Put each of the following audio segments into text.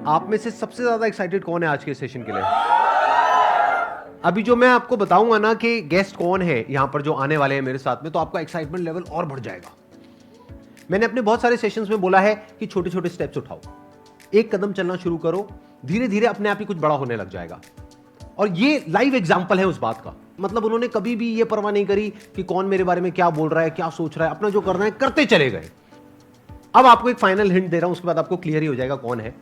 आप में से सबसे ज्यादा एक्साइटेड कौन है आज के सेशन के लिए? अभी जो मैं आपको बताऊंगा ना कि गेस्ट कौन है यहां पर जो आने वाले हैं मेरे साथ में, तो आपका एक्साइटमेंट लेवल और बढ़ जाएगा। मैंने अपने बहुत सारे सेशंस में बोला है कि छोटे छोटे स्टेप्स उठाओ, एक कदम चलना शुरू करो, धीरे धीरे अपने आप ही कुछ बड़ा होने लग जाएगा। और ये लाइव एग्जाम्पल है उस बात का। मतलब उन्होंने कभी भी ये परवाह नहीं करी कि कौन मेरे बारे में क्या बोल रहा है, क्या सोच रहा है, अपना जो करना है करते चले गए। अब आपको एक फाइनल हिंट दे रहा हूं, उसके बाद आपको क्लियर ही हो जाएगा कौन है।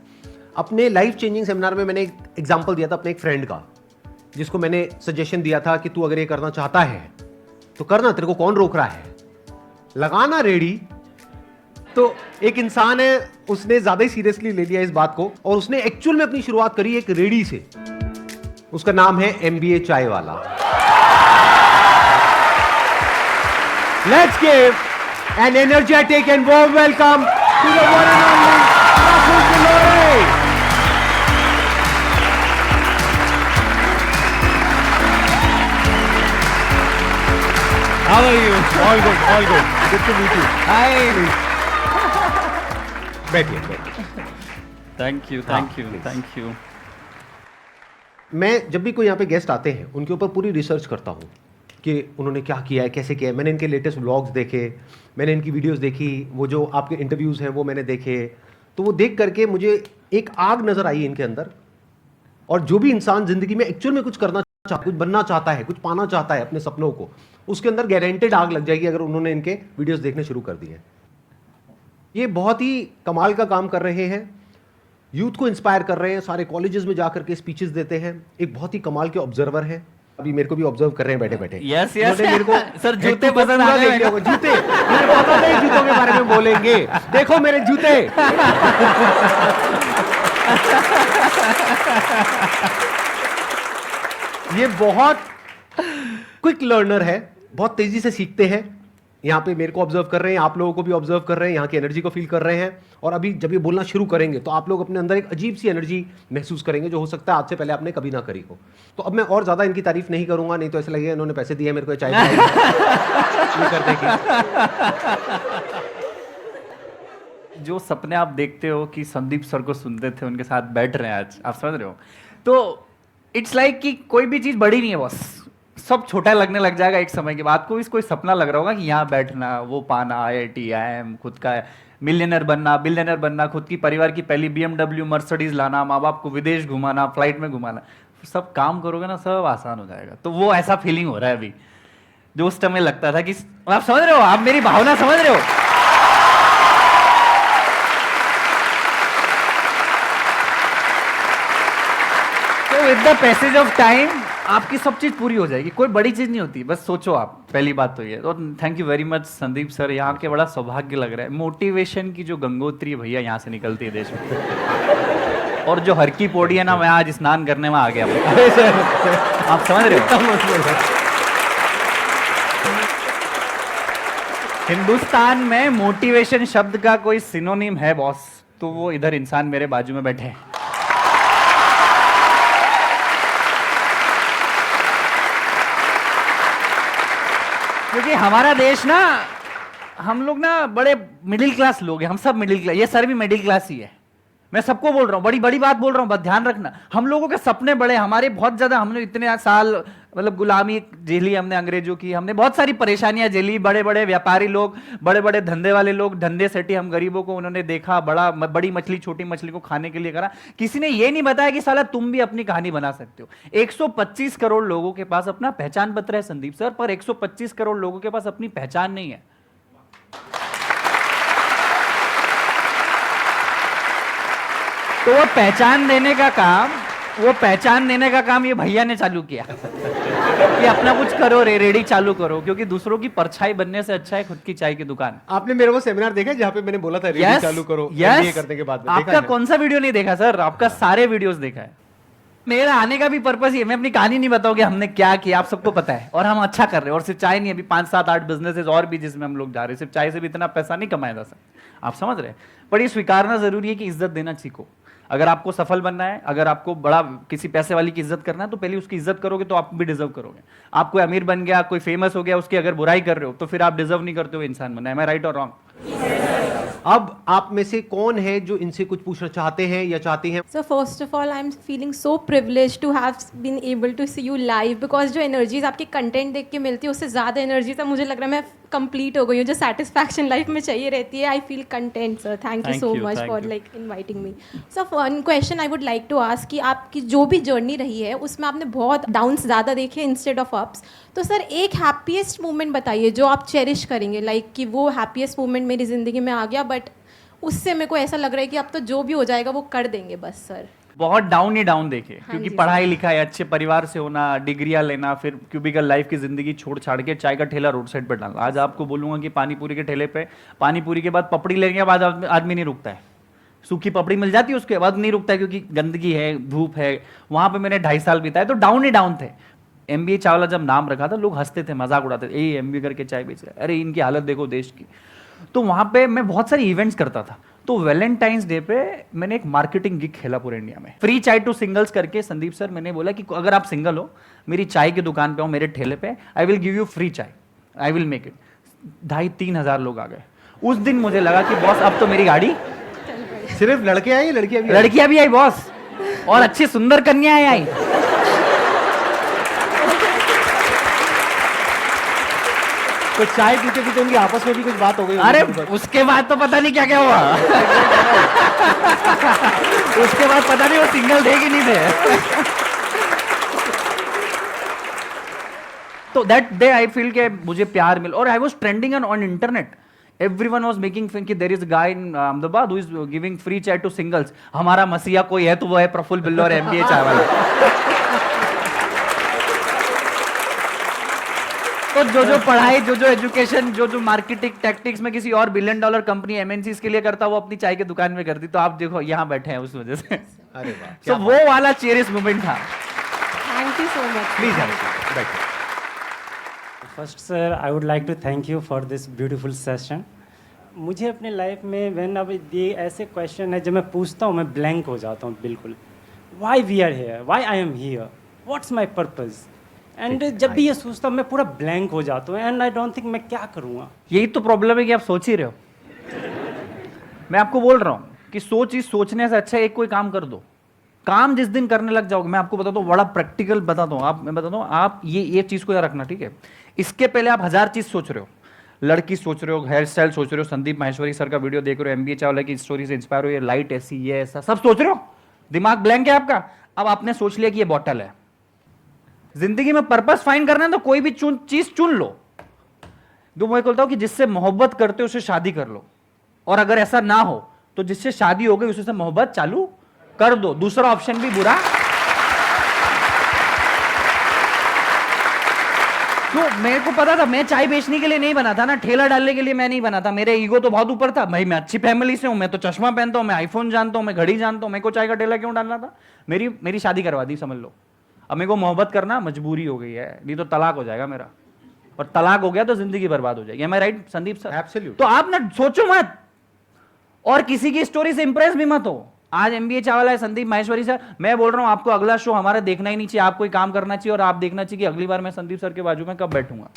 अपने लाइफ चेंजिंग सेमिनार में मैंने एक एग्जाम्पल दिया था अपने एक फ्रेंड का, जिसको मैंने सजेशन दिया था कि तू अगर ये करना चाहता है तो करना, तेरे को कौन रोक रहा है, लगाना रेडी। तो एक इंसान है, उसने ज्यादा ही सीरियसली ले लिया इस बात को और उसने एक्चुअल में अपनी शुरुआत करी एक रेडी से। उसका नाम है MBA Chai Wala. Let's give an energetic and warm welcome to the one and only Rahul Kilore. How are you? All good, all good. Good to meet you. Hi. बैठिए, बैठिए। Thank you, हाँ, thank you, please. thank you. मैं जब भी कोई यहाँ पे guest आते हैं उनके ऊपर पूरी रिसर्च करता हूँ कि उन्होंने क्या किया है, कैसे किया है। मैंने इनके लेटेस्ट व्लॉग्स देखे, मैंने इनकी वीडियोस देखी, वो जो आपके इंटरव्यूज़ हैं वो मैंने देखे। तो वो देख करके मुझे एक आग नज़र आई इनके अंदर। और जो भी इंसान ज़िंदगी में एक्चुअल में कुछ करना चाहता है, कुछ बनना चाहता है, कुछ पाना चाहता है अपने सपनों को, उसके अंदर गारंटेड आग लग जाएगी अगर उन्होंने इनके वीडियोज़ देखने शुरू कर दिए। ये बहुत ही कमाल का काम कर रहे हैं, यूथ को इंस्पायर कर रहे हैं, सारे कॉलेजेस में जाकर के स्पीचेस देते हैं। एक बहुत ही कमाल के ऑब्जर्वर हैं, अभी मेरे को भी ऑब्जर्व कर रहे हैं बैठे बैठे। Yes, yes. मेरे को सर, जूते head to toe पसंद पूरा आ गए देख लिया होगा। जूते, मुझे पता नहीं जूतों के बारे में बोलेंगे। देखो मेरे जूते। ये बहुत क्विक लर्नर है, बहुत तेजी से सीखते हैं। यहाँ पे मेरे को ऑब्जर्व कर रहे हैं, आप लोगों को भी ऑब्जर्व कर रहे हैं, यहाँ की एनर्जी को फील कर रहे हैं। और अभी जब ये बोलना शुरू करेंगे तो आप लोग अपने अंदर एक अजीब सी एनर्जी महसूस करेंगे जो हो सकता है आज से पहले आपने कभी ना करी हो। तो अब मैं और ज़्यादा इनकी तारीफ नहीं करूंगा, नहीं तो ऐसा लगेगा इन्होंने पैसे दिए मेरे को चाय करने की। जो सपने आप देखते हो कि संदीप सर को सुनते थे, उनके साथ बैठ रहे हैं आज, आप समझ रहे हो? तो इट्स लाइक कि कोई भी चीज़ बड़ी नहीं है, बस सब छोटा लगने लग जाएगा एक समय के बाद। आपको भी कोई सपना लग रहा होगा कि यहाँ बैठना, वो पाना, IIT, IIM, खुद का मिलियनर बनना, बिलियनर बनना, खुद की परिवार की पहली BMW मर्सिडीज लाना, माँ बाप को विदेश घुमाना, फ्लाइट में घुमाना, सब काम करोगे ना, सब आसान हो जाएगा। तो वो ऐसा फीलिंग हो रहा है अभी, जो उस समय लगता था कि आप समझ रहे हो, आप मेरी भावना समझ रहे हो? तो with the passage of time आपकी सब चीज पूरी हो जाएगी। कोई बड़ी चीज नहीं होती, बस सोचो आप, पहली बात तो ये। तो thank you very much Sandeep sir, यहाँ के बड़ा सौभाग्य लग रहा है। मोटिवेशन की जो गंगोत्री है भैया यहाँ से निकलती है देश में। और जो हर की पौड़ी है ना, मैं आज स्नान करने में आ गया। आप समझ रहे हो? हिंदुस्तान में मोटिवेशन शब्द का कोई सिनोनिम है बॉस, तो वो इधर इंसान मेरे बाजू में बैठे हैं। क्योंकि हमारा देश ना, हम लोग ना बड़े मिडिल क्लास लोग हैं, हम सब मिडिल क्लास, ये सर भी मिडिल क्लास ही है। मैं सबको बोल रहा हूँ, बड़ी बड़ी बात बोल रहा हूँ, बस ध्यान रखना। हम लोगों के सपने बड़े, हमारे बहुत ज्यादा, हमने इतने साल मतलब गुलामी झेली हमने अंग्रेजों की, हमने बहुत सारी परेशानियां झेली। बड़े बड़े व्यापारी लोग, बड़े बड़े धंधे वाले लोग धंधे सेठी, हम गरीबों को उन्होंने देखा, बड़ी मछली छोटी मछली को खाने के लिए करा। किसी ने ये नहीं बताया कि साला तुम भी अपनी कहानी बना सकते हो। 125 करोड़ लोगों के पास अपना पहचान पत्र है संदीप सर, पर 125 करोड़ लोगों के पास अपनी पहचान नहीं है। तो वो पहचान देने का काम ये भैया ने चालू किया कि अपना कुछ करो, रेडी चालू करो, क्योंकि दूसरों की परछाई बनने से अच्छा है खुद की चाय की दुकान। आपने मेरे वो सेमिनार देखा जहाँ पे मैंने बोला था रेडी चालू करो, MBA करने के बाद? आपका कौन सा वीडियो नहीं देखा सर? आपका सारे वीडियोस देखा है। मेरा आने का भी पर्पस ये, मैं अपनी कहानी नहीं बताऊंगी हमने क्या किया, आप सबको पता है, और हम अच्छा कर रहे हैं। और सिर्फ चाय नहीं, अभी 5, 7, 8 बिजनेसेस और भी जिसमें हम लोग जा रहे हैं। सिर्फ चाय से भी इतना पैसा नहीं कमाया जा सकता, आप समझ रहे हैं? पर ये स्वीकारना जरूरी है कि इज्जत देना सीखो। अगर आपको सफल बनना है, अगर आपको बड़ा किसी पैसे वाली की इज्जत करना है, तो पहले उसकी इज्जत करोगे तो आप भी डिजर्व करोगे। आप कोई अमीर बन गया, कोई फेमस हो गया, उसकी अगर बुराई कर रहे हो तो फिर आप डिजर्व नहीं करते हो इंसान बनना। एम आई राइट और रॉन्ग? अब आप में से कौन है जो इनसे कुछ पूछना चाहते हैं या चाहती हैं? So first of all, I'm feeling so privileged to have been able to see you live because जो एनर्जीज आपके कंटेंट देख के मिलती है उससे ज़्यादा एनर्जीज अब मुझे लग रहा है मैं कंप्लीट हो गई हूँ. जो सेटिस्फैक्शन लाइफ में चाहिए रहती है, I feel content sir. Thank you so much for like inviting me. Sir one question I would like to ask कि आपकी जो भी जर्नी रही है उसमें आपने बहुत डाउन्स ज़्यादा देखे इंस्टेड ऑफ अप्स. तो सर एक हैप्पीएस्ट मोमेंट बताइए जो आप चेरिश करेंगे, लाइक कि वो हैप्पीएस्ट मोमेंट मेरी ज़िंदगी में आ गया बट उससे मेरे को ऐसा लग रहा है कि अब तो जो भी हो जाएगा वो कर देंगे बस सर. बहुत डाउन ही डाउन देखे, क्योंकि जी, पढ़ाई लिखाई, अच्छे परिवार से होना, डिग्रियां लेना, फिर क्यूबिकल लाइफ की जिंदगी छोड़ छाड़ के चाय का ठेला रोड साइड पर डालना. आज आपको बोलूंगा कि पानी पूरी के ठेले पे पानी पूरी के बाद पपड़ी लेने के बाद आदमी नहीं रुकता है. सूखी पपड़ी मिल जाती है उसके बाद नहीं रुकता है, क्योंकि गंदगी है, धूप है. वहां पे मैंने 2.5 साल बिताए, तो डाउन ही डाउन थे. MBA चावला जब नाम रखा था लोग हंसते थे, मजाक उड़ाते थे, ए MBA करके चाय बेच रहे, अरे इनकी हालत देखो देश की. तो वहां पे मैं बहुत सारे इवेंट्स करता था. तो वैलेंटाइंस डे पे मैंने एक मार्केटिंग गिग खेला पूरे इंडिया में, फ्री चाय टू सिंगल्स करके. संदीप सर मैंने बोला कि अगर आप सिंगल हो, मेरी चाय की दुकान पे हो, मेरे ठेले पे, I will give you free चाय, आई विल मेक इट. 2,500-3 हज़ार लोग आ गए. उस दिन मुझे लगा कि बॉस अब तो मेरी गाड़ी. सिर्फ लड़के आए या लड़कियां भी आई? लड़कियां भी आई बॉस, और अच्छी सुंदर कन्याएं आई. तो चाय पीते पीते उनकी आपस में भी कुछ बात हो गई? अरे उसके बाद तो पता नहीं क्या क्या हुआ. उसके बाद पता नहीं वो सिंगल थे कि नहीं थे. तो दैट डे आई फील के मुझे प्यार मिला, और I was trending on internet. Everyone was making fun कि there is a guy in Ahmedabad who is giving free chai to singles. हमारा मसीहा कोई है तो वो है प्रफुल्ल बिल्लो और MBA चाय वाला. तो जो पढ़ाई, जो एजुकेशन, जो मार्केटिंग टैक्टिक्स में किसी और $1 बिलियन कंपनी MNCs के लिए करता, वो अपनी चाय की दुकान में करती. तो आप देखो यहाँ बैठे हैं उस वजह से. अरे वाह, तो वो वाला चेरियस मोमेंट था. Thank you so much. Please बैठिए. First sir I would like to thank you for this beautiful session. मुझे अपने लाइफ में व्हेन अब ये ऐसे क्वेश्चन है जब मैं पूछता हूँ मैं ब्लैंक हो जाता हूँ बिल्कुल. Why we are here, why I am here, what's my purpose. And जब भी ये सोचता हूँ मैं पूरा ब्लैंक हो जाता हूँ एंड आई डोंट थिंक मैं क्या करूँगा. यही तो प्रॉब्लम है कि आप सोच ही रहे हो. मैं आपको बोल रहा हूँ कि सोचने से अच्छा एक कोई काम कर दो. काम जिस दिन करने लग जाओगे, मैं आपको बताता हूँ, बड़ा प्रैक्टिकल बताता हूँ. मैं बताता हूँ, आप ये चीज को याद रखना, ठीक है. इसके पहले आप 1000 चीज सोच रहे हो. लड़की सोच रहे हो, हेयर स्टाइल सोच रहे हो, संदीप माहेश्वरी सर का वीडियो देख रहे हो, MBA चावला की स्टोरी से इंस्पायर हो, ये लाइट ऐसी, ये ऐसा सब सोच रहे हो. दिमाग ब्लैंक है आपका. अब आपने सोच लिया कि ये बॉटल है. जिंदगी में पर्पस फाइंड करना है तो कोई भी चीज चुन लो. तो मैं बोलता हूं कि जिससे मोहब्बत करते हो उससे शादी कर लो, और अगर ऐसा ना हो तो जिससे शादी हो गई उससे मोहब्बत चालू कर दो. दूसरा ऑप्शन भी बुरा. तो मेरे को पता था, मैं चाय बेचने के लिए नहीं बना था ना, ठेला डालने के लिए मैं नहीं बना था. मेरे ईगो तो बहुत ऊपर था. भाई मैं अच्छी फैमिली से हूं, मैं तो चश्मा पहनता हूं, मैं आईफोन जानता हूं, मैं घड़ी जानता हूं, मेरे को चाय का ठेला क्यों डालना था. मेरी शादी करवा दी समझ लो. अब मेरे को मोहब्बत करना मजबूरी हो गई है, नहीं तो तलाक हो जाएगा मेरा, और तलाक हो गया तो जिंदगी बर्बाद हो जाएगी. एम आई राइट संदीप सर? एब्सोल्यूट. तो आप ना सोचो मत, और किसी की स्टोरी से इंप्रेस भी मत हो. आज MBA चावला है, संदीप माहेश्वरी सर. मैं बोल रहा हूं आपको अगला शो हमारा देखना ही नहीं चाहिए. आप कोई काम करना चाहिए, और आप देखना चाहिए कि अगली बार मैं संदीप सर के बाजू में कब बैठूंगा.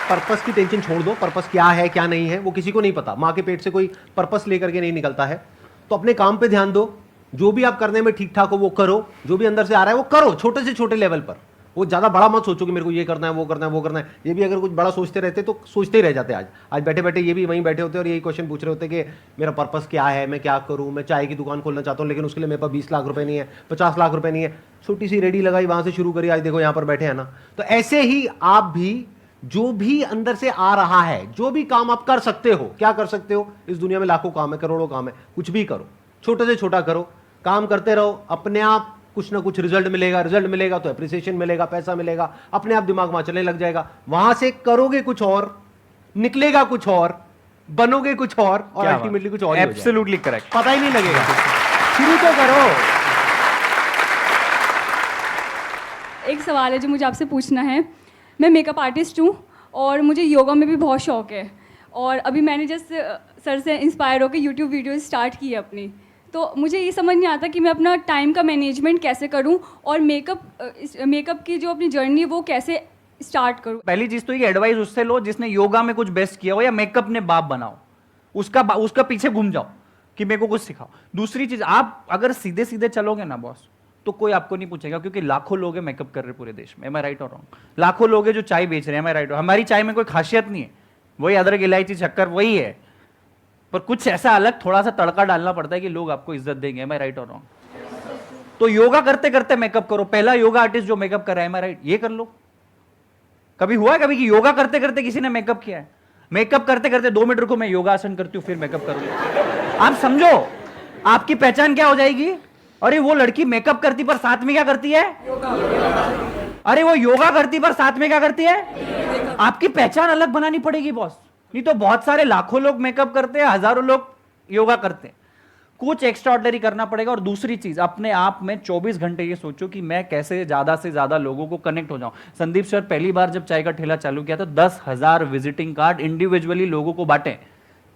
पर्पस की टेंशन छोड़ दो. पर्पस क्या है क्या नहीं है वो किसी को नहीं पता. माँ के पेट से कोई पर्पस लेकर के नहीं निकलता है. तो अपने काम पे ध्यान दो. जो भी आप करने में ठीक ठाक हो वो करो. जो भी अंदर से आ रहा है वो करो, छोटे से छोटे लेवल पर. वो ज़्यादा बड़ा मत सोचो कि मेरे को ये करना है वो करना है वो करना है. ये भी अगर कुछ बड़ा सोचते रहते तो सोचते ही रह जाते. आज बैठे बैठे ये भी वहीं बैठे होते और यही क्वेश्चन पूछ रहे होते कि मेरा पर्पस क्या है, मैं क्या करूँ. मैं चाय की दुकान खोलना चाहता हूँ लेकिन उसके लिए मेरे पास 20 लाख रुपए नहीं है, 50 लाख रुपए नहीं है. छोटी सी रेडी लगाई, वहाँ से शुरू करी, आज देखो यहाँ पर बैठे हैं ना. तो ऐसे ही आप भी जो भी अंदर से आ रहा है, जो भी काम आप कर सकते हो, क्या कर सकते हो. इस दुनिया में लाखों काम है, करोड़ों काम है. कुछ भी करो, छोटे से छोटा करो, काम करते रहो. अपने आप कुछ ना कुछ रिजल्ट मिलेगा तो एप्रिसिएशन मिलेगा, पैसा मिलेगा, अपने आप दिमाग वहां चलने लग जाएगा. वहां से करोगे कुछ और, निकलेगा कुछ और, बनोगे कुछ और अल्टीमेटली कुछ और. Absolutely correct. पता ही नहीं लगेगा. शुरू तो करो. एक सवाल है जो मुझे आपसे पूछना है. मैं मेकअप आर्टिस्ट हूँ और मुझे योगा में भी बहुत शौक है, और अभी मैंने जैसे सर से इंस्पायर होकर यूट्यूब वीडियो स्टार्ट की है अपनी. तो मुझे ये समझ नहीं आता कि मैं अपना टाइम का मैनेजमेंट कैसे करूं, और मेकअप की जो अपनी जर्नी वो कैसे स्टार्ट करूँ? पहली चीज तो ये एडवाइस उससे लो जिसने योगा में कुछ बेस्ट किया हो या मेकअप ने बाप बनाओ, उसका पीछे घूम जाओ कि मेरे को कुछ सिखाओ। दूसरी चीज, आप अगर सीधे सीधे चलोगे ना बॉस, तो कोई आपको नहीं पूछेगा, क्योंकि लाखों लोग हैं मेकअप कर रहे पूरे देश में। एम आई राइट और रॉन्ग? लाखों लोग हैं जो चाय बेच रहे हैं। एम आई राइट? हमारी चाय में कोई खासियत नहीं है, वही अदरक इलायची शक्कर वही है, पर कुछ ऐसा अलग थोड़ा सा तड़का डालना पड़ता है कि लोग आपको इज्जत देंगे। एम आई राइट और रॉन्ग? तो योगा करते करते मेकअप करो। पहला योगा आर्टिस्ट जो मेकअप कर रहा है, एम आई राइट? ये कर लो। कभी हुआ है कभी कि योगा करते करते किसी ने मेकअप किया है? मेकअप करते करते 2 मिनट रुको, मैं योगासन करती हूँ फिर मेकअप करूंगी। आप समझो आपकी पहचान क्या हो जाएगी। अरे वो लड़की मेकअप करती पर साथ में क्या करती है? अरे वो योगा करती पर साथ में क्या करती है? आपकी पहचान अलग बनानी पड़ेगी बॉस, नहीं तो बहुत सारे लाखों लोग मेकअप करते हैं, हजारों लोग योगा करते हैं। कुछ एक्स्ट्रा ऑर्डिनरी करना पड़ेगा। और दूसरी चीज, अपने आप में 24 घंटे ये सोचो कि मैं कैसे ज्यादा से ज्यादा लोगों को कनेक्ट हो जाऊं। संदीप सर पहली बार जब चाय का ठेला चालू किया तो 10,000 विजिटिंग कार्ड इंडिविजुअली लोगों को बांटे।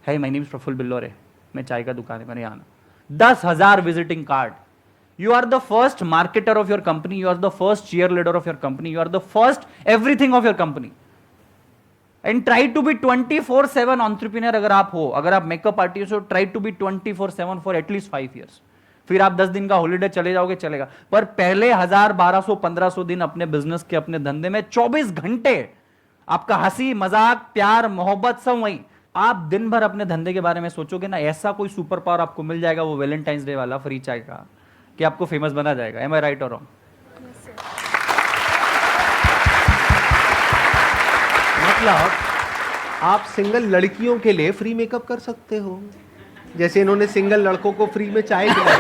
Hi my name is Praful Billore, मैं चाय का दुकान है, मैंने आना। 10,000 visiting card. You are the first marketer of your company. You are the first cheerleader of your company. You are the first everything of your company. And try to be 24/7 entrepreneur अगर आप हो, अगर आप makeup artist हो, try to be 24/7 for at least 5 years. फिर आप 10 दिन का हॉलीडे चले जाओगे, चलेगा, पर पहले 1000, 1200, 1500 दिन अपने बिजनेस के, अपने धंधे में 24 घंटे आपका हंसी मजाक प्यार मोहब्बत सब वही। आप दिन भर अपने धंधे के बारे में सोचोगे ना, ऐसा कोई सुपर पावर आपको मिल जाएगा, वो वैलेंटाइंस डे वाला फ्री चाय का, कि आपको फेमस बना जाएगा। एम आई राइट और रॉन्ग? मतलब आप सिंगल लड़कियों के लिए फ्री मेकअप कर सकते हो, जैसे इन्होंने सिंगल लड़कों को फ्री में चाय पिलाई।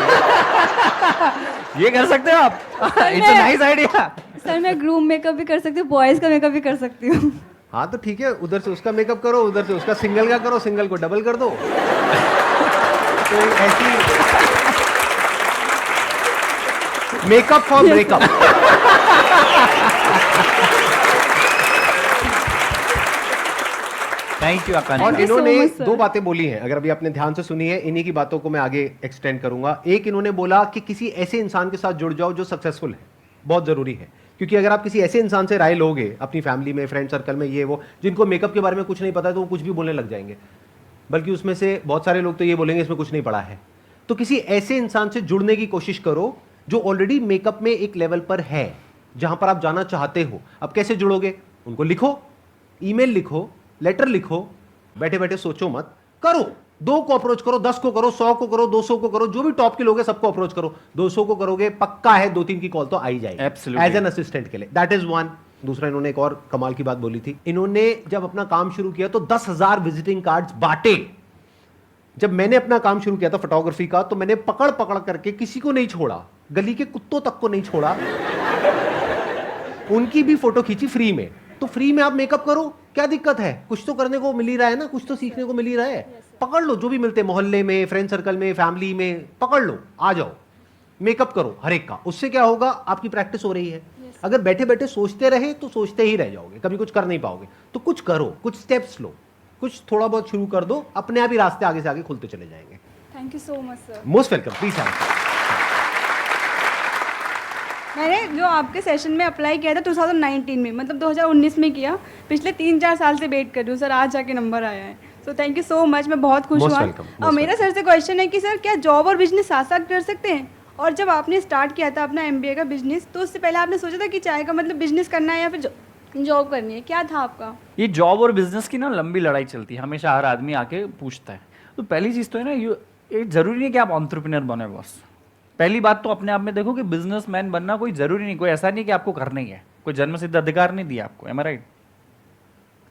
ये कर सकते हो आप। It's a nice idea. Sir मैं ग्रूम मेकअप भी कर सकती हूँ, बॉयज़ का मेकअप भी कर सकती हूँ। हाँ तो ठीक है, उधर से उसका मेकअप करो, उधर से उसका सिंगल का करो, सिंगल को डबल कर दो। तो ऐसी makeup for breakup. Thank you Akanksha. और Thank you so इन्होंने much, sir. 2 बातें बोली हैं, अगर अभी आपने ध्यान से सुनी है, इन्हीं की बातों को मैं आगे एक्सटेंड करूंगा। एक, इन्होंने बोला कि किसी ऐसे इंसान के साथ जुड़ जाओ जो सक्सेसफुल है, बहुत जरूरी है, क्योंकि अगर आप किसी ऐसे इंसान से राय लोगे अपनी फैमिली में, फ्रेंड सर्कल में, ये वो, जिनको मेकअप के बारे में कुछ नहीं पता है, तो वो कुछ भी बोलने लग जाएंगे, बल्कि उसमें से बहुत सारे लोग तो ये बोलेंगे इसमें कुछ नहीं पड़ा है। तो किसी ऐसे इंसान से जुड़ने की कोशिश करो जो ऑलरेडी मेकअप में एक लेवल पर है, जहां पर आप जाना चाहते हो। अब कैसे जुड़ोगे? उनको लिखो, ईमेल लिखो, लेटर लिखो, बैठे बैठे सोचो मत, करो। 2 को अप्रोच करो, 10 को करो, 100 को करो, 200 को करो, जो भी टॉप के लोग हैं सबको अप्रोच करो। 200 को करोगे, पक्का है 2-3 की कॉल तो आ ही जाएगी Absolutely. एज एन असिस्टेंट के लिए। That is one. दूसरा, इन्होंने एक और कमाल की बात बोली थी। इन्होंने जब अपना काम शुरू किया तो 10,000 विजिटिंग कार्ड्स बांटे। जब मैंने अपना काम शुरू किया था फोटोग्राफी का, तो मैंने पकड़ पकड़ करके किसी को नहीं छोड़ा, गली के कुत्तों तक को नहीं छोड़ा, उनकी भी फोटो खींची फ्री में। तो फ्री में आप मेकअप करो, क्या दिक्कत है? कुछ तो करने को मिल ही रहा है ना, कुछ तो सीखने को मिल ही रहा है। पकड़ लो जो भी मिलते, मोहल्ले में, फ्रेंड सर्कल में, फैमिली में, पकड़ लो, आ जाओ, मेकअप करो हर एक का। उससे क्या होगा? आपकी प्रैक्टिस हो रही है। अगर बैठे बैठे सोचते रहे तो सोचते ही रह जाओगे, कभी कुछ कर नहीं पाओगे। तो कुछ करो, कुछ स्टेप्स लो, कुछ थोड़ा बहुत शुरू कर दो, अपने आप ही रास्ते आगे से आगे खुलते चले जाएंगे। Thank you so much sir. Most welcome, please have. मैंने जो आपके सेशन में अप्लाई किया था 2019 में, मतलब 2019 में किया, पिछले 3-4 साल से वेट कर रही हूँ सर, आज जाके नंबर आया है। So thank you so much, मैं बहुत खुश Most हुआ। welcome, और most मेरा सर से क्वेश्चन है कि सर क्या जॉब और बिजनेस साथ साथ कर सकते हैं? और जब आपने स्टार्ट किया था अपना MBA का बिजनेस, तो उससे पहले आपने सोचा था कि चाय का मतलब बिजनेस करना है या फिर जॉब करनी है, क्या था आपका? ये जॉब और बिजनेस की ना लंबी लड़ाई चलती है, हमेशा हर आदमी आके पूछता है। तो पहली चीज तो है ना, ये जरूरी नहीं कि आप एंटरप्रेन्योर बने बॉस। पहली बात तो अपने आप में देखो कि बिजनेसमैन बनना कोई जरूरी नहीं, कोई ऐसा नहीं कि आपको करना ही है, कोई जन्म सिद्ध अधिकार नहीं दिया आपको। एम आई राइट?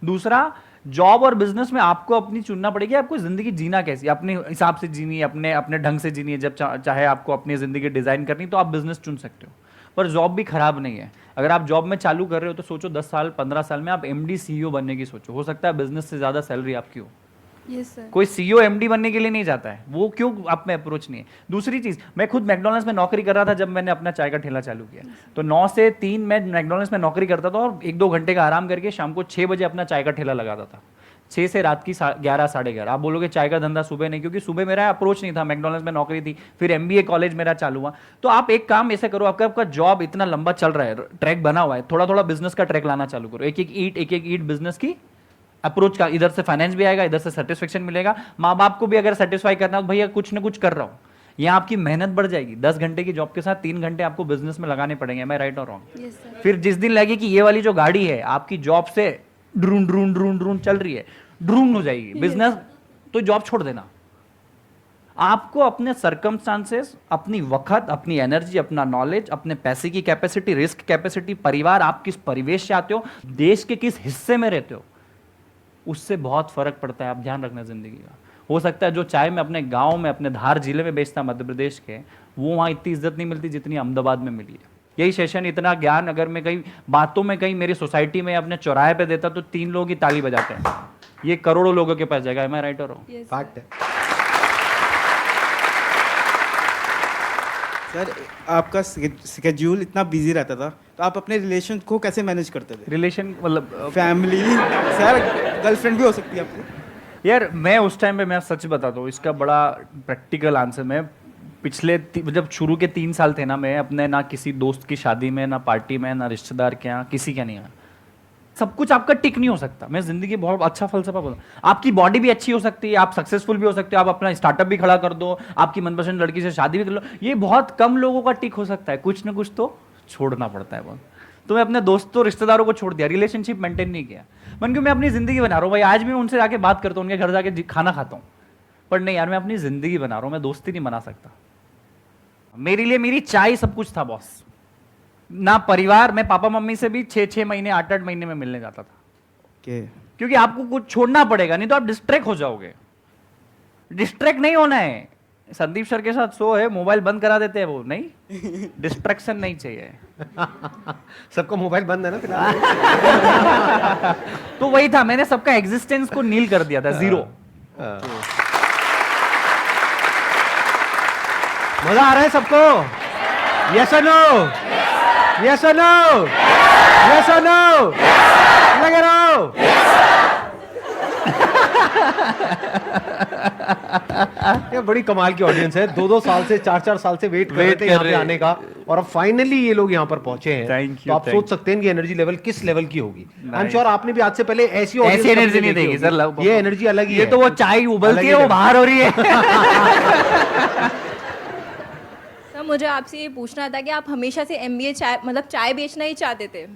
दूसरा, जॉब और बिजनेस में आपको अपनी चुनना पड़ेगी, आपको जिंदगी जीना कैसी, अपने हिसाब से जीनी, अपने अपने ढंग से जीनी है। जब चाहे आपको अपनी जिंदगी डिजाइन करनी तो आप बिजनेस चुन सकते हो, पर जॉब भी खराब नहीं है। अगर आप जॉब में चालू कर रहे हो तो सोचो 10 साल 15 साल में आप MD CEO बनने की सोचो, हो सकता है बिजनेस से ज्यादा सैलरी आपकी हो। Yes sir. कोई CEO MD बनने के लिए नहीं जाता है, वो क्यों आप में अप्रोच नहीं है। दूसरी चीज, मैं खुद मैकडॉनल्ड्स में नौकरी कर रहा था जब मैंने अपना चाय का ठेला चालू किया, तो 9 से 3 मैं मैकडॉनल्ड्स में नौकरी करता था और 1-2 घंटे का आराम करके शाम को 6 बजे अपना चाय का ठेला लगाता था। 6 से रात की 11 साढ़े 11। आप बोलोगे चाय का धंधा सुबह नहीं, क्योंकि सुबह मेरा अप्रोच नहीं था, मैकडॉनल्ड्स में नौकरी थी, फिर MBA कॉलेज मेरा चालू हुआ। तो आप एक काम ऐसे करो, आपका जॉब इतना लंबा चल रहा है, ट्रैक बना हुआ है, थोड़ा थोड़ा बिजनेस का ट्रैक लाना चालू करो, एक एक ईट बिजनेस की अप्रोच का। इधर से फाइनेंस भी आएगा, इधर से सेटिस्फेक्शन मिलेगा, माँ बाप को भी अगर सेटिस्फाई करना हो, भैया कुछ ना कुछ कर रहा हूँ, यहाँ आपकी मेहनत बढ़ जाएगी। 10 घंटे की जॉब के साथ 3 घंटे आपको बिजनेस में लगाने पड़ेंगे, मैं राइट और रॉन्ग? फिर जिस दिन लगे कि ये वाली जो गाड़ी है आपकी जॉब से ड्रून ड्रून ड्रून ड्रून चल रही है, ड्रून हो जाएगी बिजनेस, तो जॉब छोड़ देना। आपको अपने सर्कमस्टांसेस, अपनी वक्त, अपनी एनर्जी, अपना नॉलेज, अपने पैसे की कैपेसिटी, रिस्क कैपेसिटी, परिवार, आप किस परिवेश से आते हो, देश के किस हिस्से में रहते हो, उससे बहुत फर्क पड़ता है। आप ध्यान रखना जिंदगी का। हो सकता है जो चाय में अपने गांव में, अपने धार जिले में बेचता है मध्य प्रदेश के, वो वहाँ इतनी इज्जत नहीं मिलती जितनी अहमदाबाद में मिली है। यही सेशन, इतना ज्ञान अगर मैं कहीं बातों में कहीं मेरी सोसाइटी में अपने चौराहे पे देता तो 3 लोग ही ताली बजाते हैं, ये करोड़ों लोगों के पास जाएगा। मैं राइट हो रहा हूँ? फैक्ट है। सर आपका स्केड्यूल इतना बिजी रहता था, तो आप अपने रिलेशन को कैसे मैनेज करते थे? रिलेशन मतलब फैमिली, सर गर्लफ्रेंड भी हो सकती है आपकी। यार मैं उस टाइम पे, मैं सच बताता हूँ, इसका बड़ा प्रैक्टिकल आंसर, मैं पिछले जब शुरू के 3 साल थे ना, मैं अपने ना किसी दोस्त की शादी में, ना पार्टी में, ना रिश्तेदार के यहाँ, किसी का नहीं आया। सब कुछ आपका टिक नहीं हो सकता। मैं जिंदगी बहुत अच्छा फलसफा बोला, आपकी बॉडी भी अच्छी हो सकती है, आप सक्सेसफुल भी हो सकते हो, आप अपना स्टार्टअप भी खड़ा कर दो, आपकी मनपसंद लड़की से शादी भी कर लो, ये बहुत कम लोगों का टिक हो सकता है। कुछ ना कुछ तो छोड़ना पड़ता है बहुत। तो मैं अपने दोस्तों रिश्तेदारों को छोड़ दिया, रिलेशनशिप मेंटेन नहीं किया। मन क्यों, मैं अपनी जिंदगी बना रहा हूँ भाई, आज भी उनसे जाके बात करता हूँ, उनके घर जाके खाना खाता हूँ, पर नहीं यार, मैं अपनी जिंदगी बना रहा हूँ, मैं दोस्ती नहीं बना सकता। मेरे लिए मेरी चाय सब कुछ था बॉस, ना परिवार। मैं पापा मम्मी से भी 6-6 महीने, 8-8 महीने में मिलने जाता था, क्योंकि आपको कुछ छोड़ना पड़ेगा, नहीं तो आप डिस्ट्रैक्ट हो जाओगे। डिस्ट्रैक्ट नहीं होना है। संदीप सर के साथ शो है, मोबाइल बंद करा देते हैं वो, नहीं, डिस्ट्रैक्शन नहीं चाहिए। सबका मोबाइल बंद है ना फिलहाल। तो वही था, मैंने सबका एग्जिस्टेंस को नील कर दिया था, 0। मजा आ रहा है सबको? यस और नो? यस और नो? यस और नो? लगे रहो। ये बड़ी कमाल की ऑडियंस है, 2-2 साल से, 4-4 साल से वेट कर रहे थे यहाँ पे आने का, और अब फाइनली ये लोग यहाँ पर पहुंचे हैं। Thank you, तो आप सोच सकते हैं कि एनर्जी लेवल किस लेवल की होगी। आई एम श्योर आपने भी आज से पहले ऐसी एनर्जी नहीं देखी सर, ये एनर्जी अलग ही है। ये तो वो चाय उबलती है, वो बाहर हो रही है। सर मुझे आपसे ये पूछना था कि आप हमेशा से MBA चाय, मतलब चाय बेचना ही चाहते थे?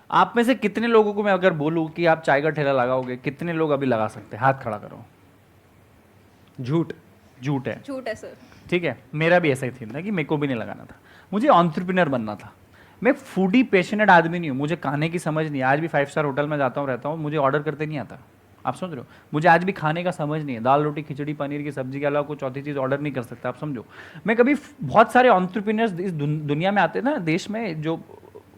आप में से कितने लोगों को मैं अगर बोलूं कि आप चाय का ठेला लगाओगे, कितने लोग अभी लगा सकते हैं? हाथ खड़ा करो। झूठ झूठ है। झूठ है सर। ठीक है, मेरा भी ऐसा ही थी ना कि मेरे को भी नहीं लगाना था, मुझे एंटरप्रेन्योर बनना था। मैं फूडी पैशनेट आदमी नहीं हूँ, मुझे खाने की समझ नहीं है। आज भी 5 स्टार होटल में जाता हूँ, रहता हूँ, मुझे ऑर्डर करते नहीं आता। आप समझ रहे हो? मुझे आज भी खाने का समझ नहीं है, दाल रोटी खिचड़ी पनीर की सब्जी के अलावा कोई चौथी चीज़ ऑर्डर नहीं कर सकता। आप समझो, मैं कभी, बहुत सारे एंटरप्रेन्योर्स इस दुनिया में आते हैं ना, देश में, जो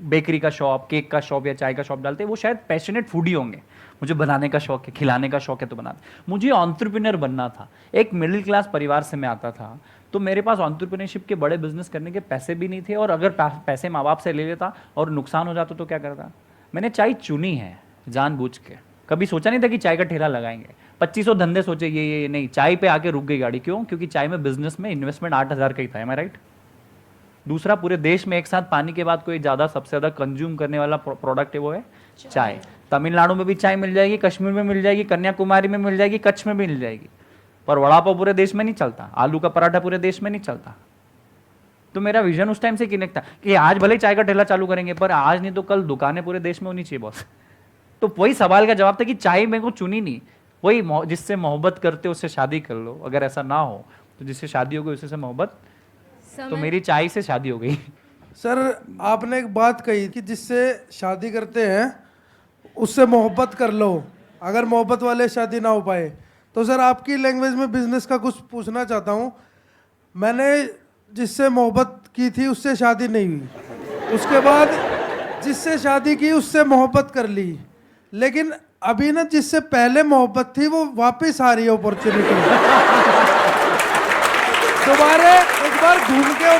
बेकरी का शॉप, केक का शॉप या चाय का शॉप डालते हैं, वो शायद पैशनेट फूडी होंगे। मुझे बनाने का शौक है, खिलाने का शौक है, तो बनाते। मुझे एंटरप्रेन्योर बनना था। एक मिडिल क्लास परिवार से मैं आता था, तो मेरे पास एंटरप्रेन्योरशिप के बड़े बिजनेस करने के पैसे भी नहीं थे, और अगर पैसे माँ बाप से ले लेता और नुकसान हो जाता तो क्या करता। मैंने चाय चुनी है जानबूझ के, कभी सोचा नहीं था कि चाय का ठेला लगाएंगे। 2500 धंधे सोचे, ये नहीं, चाय पे आके रुक गई गाड़ी। क्यों? क्योंकि चाय में बिजनेस में इन्वेस्टमेंट 8000 का ही था। एम आई राइट? दूसरा, पूरे देश में एक साथ पानी के बाद कोई ज़्यादा सबसे ज़्यादा कंज्यूम करने वाला प्रोडक्ट है, वो है चाय। तमिलनाडु में भी चाय मिल जाएगी, कश्मीर में मिल जाएगी, कन्याकुमारी में मिल जाएगी, कच्छ में भी मिल जाएगी, पर वड़ा पाव पूरे देश में नहीं चलता, आलू का पराठा पूरे देश में नहीं चलता। तो मेरा विजन उस टाइम से कनेक्ट था कि आज भले चाय का ठेला चालू करेंगे, पर आज नहीं तो कल दुकानें पूरे देश में होनी चाहिए बॉस। तो वही सवाल का जवाब था कि चाय मेरे को चुनी नहीं, वही जिससे मोहब्बत करते हो उससे शादी कर लो, अगर ऐसा ना हो तो जिससे शादी हो गई उससे मोहब्बत, तो मेरी चाय से शादी हो गई। सर आपने एक बात कही कि जिससे शादी करते हैं उससे मोहब्बत कर लो, अगर मोहब्बत वाले शादी ना हो पाए। तो सर आपकी लैंग्वेज में बिजनेस का कुछ पूछना चाहता हूँ। मैंने जिससे मोहब्बत की थी उससे शादी नहीं हुई, उसके बाद जिससे शादी की उससे मोहब्बत कर ली, लेकिन अभी ना जिससे पहले मोहब्बत थी वो वापस आ रही है अपॉर्चुनिटी। दोबारा एक बार घूम के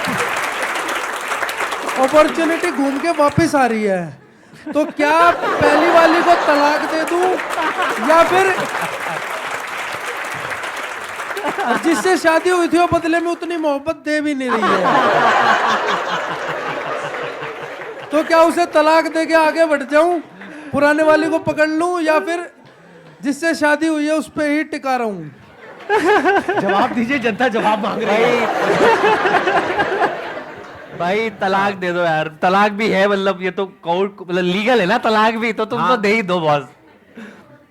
अपॉर्चुनिटी घूम के वापस आ रही है, तो क्या पहली वाली को तलाक दे दूं या फिर जिससे शादी हुई थी वो बदले में उतनी मोहब्बत दे भी नहीं रही है, तो क्या उसे तलाक दे के आगे बढ़ जाऊं, पुराने वाली को पकड़ लूं, या फिर जिससे शादी हुई है उस पे ही टिका रहूं? जवाब दीजिए, जनता जवाब मांग रही है। भाई तलाक दे दो यार, तलाक भी है, मतलब ये तो कोर्ट मतलब लीगल है ना तलाक भी, तो तुम तो दे ही दो बॉस,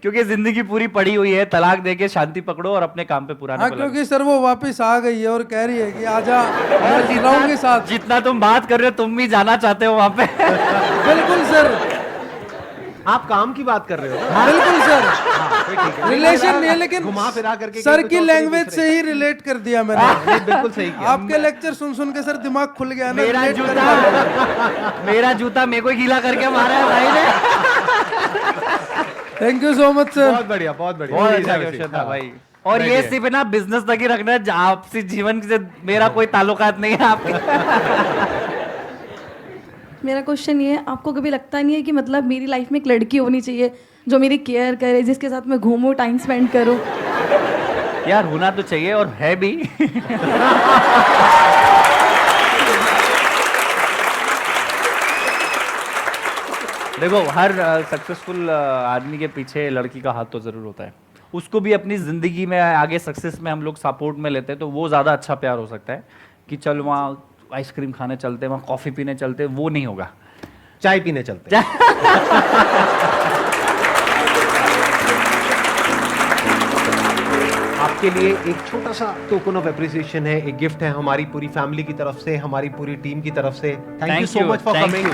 क्योंकि जिंदगी पूरी पड़ी हुई है, तलाक दे के शांति पकड़ो और अपने काम पे पूरा हाँ, क्योंकि सर वो वापस आ गई है और कह रही है कि आजा, मैं जी रहा हूँ के साथ। जितना तुम बात कर रहे हो तुम भी जाना चाहते हो वहां पे। बिल्कुल सर, आप काम की बात कर रहे हो ना? बिल्कुल सर, फिर ठीक है। रिलेशन नहीं है, लेकिन घुमा फिरा करके सर कुछ की और लैंग्वेज तरीके से ही रिलेट कर दिया मैंने। नहीं, बिल्कुल सही किया। आपके लेक्चर सुन सुन के सर दिमाग खुल गया ना, मेरा relate जूता करना। मेरा जूता मेरे को ही गीला करके मारा है भाई ने। Thank you so much sir. बहुत बढ़िया, बहुत बढ़िया। बहुत यही अच्छा था वैसे। क्वेश्चन था हाँ। भाई। और ये बैठिए। सिर्फ ना बिजनेस तक ही रखना है, आपसी जीवन से मेरा कोई ताल्लुकात नहीं है आपके। मेरा क्वेश्चन ये है, आपको कभी लगता नहीं है कि मतलब मेरी लाइफ में एक लड़की होनी चाहिए जो मेरी केयर करे, जिसके साथ मैं घूमूं, टाइम स्पेंड करूं? यार होना तो चाहिए और है भी। देखो हर सक्सेसफुल आदमी के पीछे लड़की का हाथ तो जरूर होता है, उसको भी अपनी जिंदगी में आगे सक्सेस में हम लोग सपोर्ट में लेते हैं, तो वो ज्यादा अच्छा प्यार हो सकता है कि चल वहाँ आइसक्रीम खाने चलते हैं, वहाँ कॉफी पीने चलते हैं, वो नहीं होगा। चाय पीने चलते हैं। आपके लिए एक छोटा सा टोकन ऑफ एप्रिसिएशन है, एक गिफ्ट है हमारी पूरी फैमिली की तरफ से, हमारी पूरी टीम की तरफ से। Thank you so much for coming.